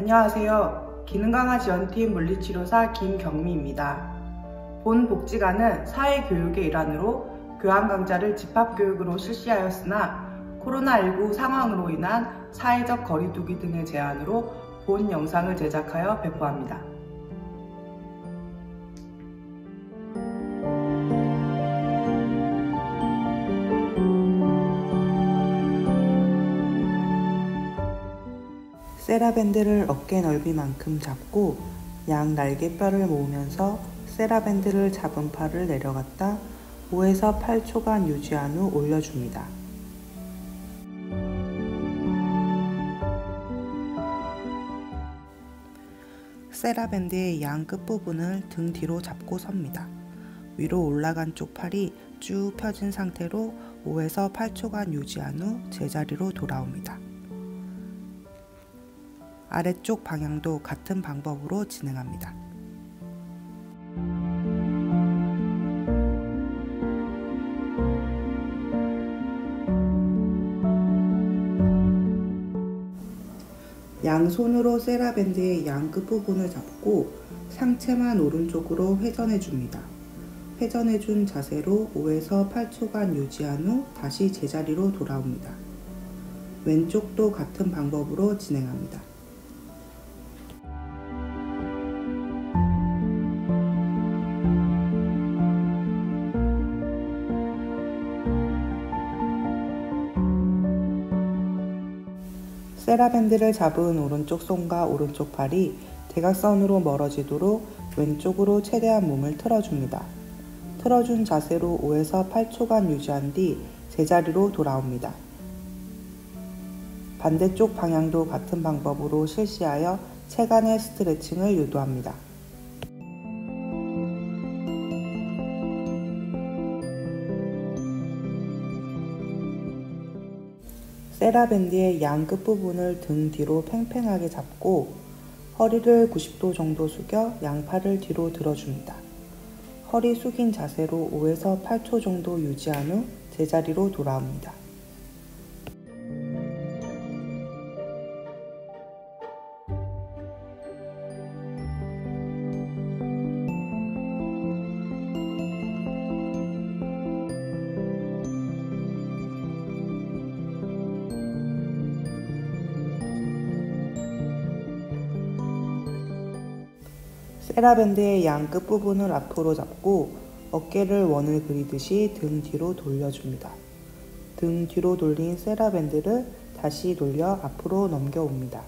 안녕하세요. 기능강화 지원팀 물리치료사 김경미입니다. 본 복지관은 사회교육의 일환으로 교환 강좌를 집합교육으로 실시하였으나 코로나19 상황으로 인한 사회적 거리두기 등의 제한으로 본 영상을 제작하여 배포합니다. 세라밴드를 어깨 넓이만큼 잡고 양 날개뼈를 모으면서 세라밴드를 잡은 팔을 내려갔다 5에서 8초간 유지한 후 올려줍니다. 세라밴드의 양 끝부분을 등 뒤로 잡고 섭니다. 위로 올라간 쪽 팔이 쭉 펴진 상태로 5에서 8초간 유지한 후 제자리로 돌아옵니다. 아래쪽 방향도 같은 방법으로 진행합니다. 양손으로 세라밴드의 양 끝부분을 잡고 상체만 오른쪽으로 회전해줍니다. 회전해준 자세로 5에서 8초간 유지한 후 다시 제자리로 돌아옵니다. 왼쪽도 같은 방법으로 진행합니다. 세라밴드를 잡은 오른쪽 손과 오른쪽 팔이 대각선으로 멀어지도록 왼쪽으로 최대한 몸을 틀어줍니다. 틀어준 자세로 5에서 8초간 유지한 뒤 제자리로 돌아옵니다. 반대쪽 방향도 같은 방법으로 실시하여 체간의 스트레칭을 유도합니다. 세라밴드의 양 끝부분을 등 뒤로 팽팽하게 잡고 허리를 90도 정도 숙여 양팔을 뒤로 들어줍니다. 허리 숙인 자세로 5에서 8초 정도 유지한 후 제자리로 돌아옵니다. 세라밴드의 양 끝부분을 앞으로 잡고 어깨를 원을 그리듯이 등 뒤로 돌려줍니다. 등 뒤로 돌린 세라밴드를 다시 돌려 앞으로 넘겨옵니다.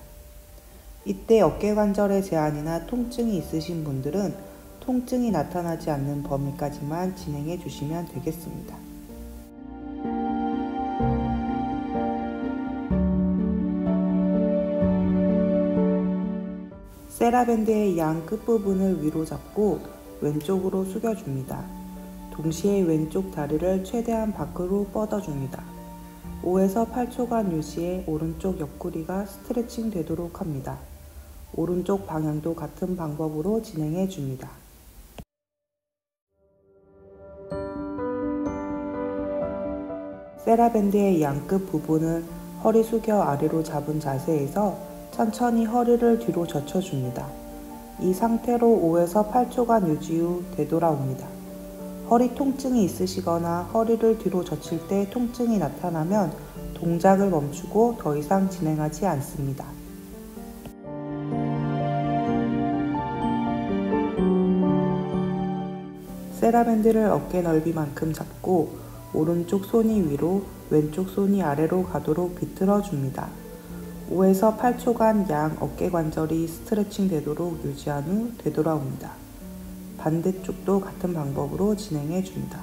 이때 어깨관절의 제한이나 통증이 있으신 분들은 통증이 나타나지 않는 범위까지만 진행해 주시면 되겠습니다. 세라밴드의 양 끝부분을 위로 잡고 왼쪽으로 숙여줍니다. 동시에 왼쪽 다리를 최대한 밖으로 뻗어줍니다. 5에서 8초간 유지해 오른쪽 옆구리가 스트레칭 되도록 합니다. 오른쪽 방향도 같은 방법으로 진행해 줍니다. 세라밴드의 양 끝 부분을 허리 숙여 아래로 잡은 자세에서 천천히 허리를 뒤로 젖혀줍니다. 이 상태로 5에서 8초간 유지 후 되돌아옵니다. 허리 통증이 있으시거나 허리를 뒤로 젖힐 때 통증이 나타나면 동작을 멈추고 더 이상 진행하지 않습니다. 세라밴드를 어깨 넓이만큼 잡고 오른쪽 손이 위로 왼쪽 손이 아래로 가도록 비틀어 줍니다. 5에서 8초간 양 어깨 관절이 스트레칭 되도록 유지한 후 되돌아옵니다. 반대쪽도 같은 방법으로 진행해 줍니다.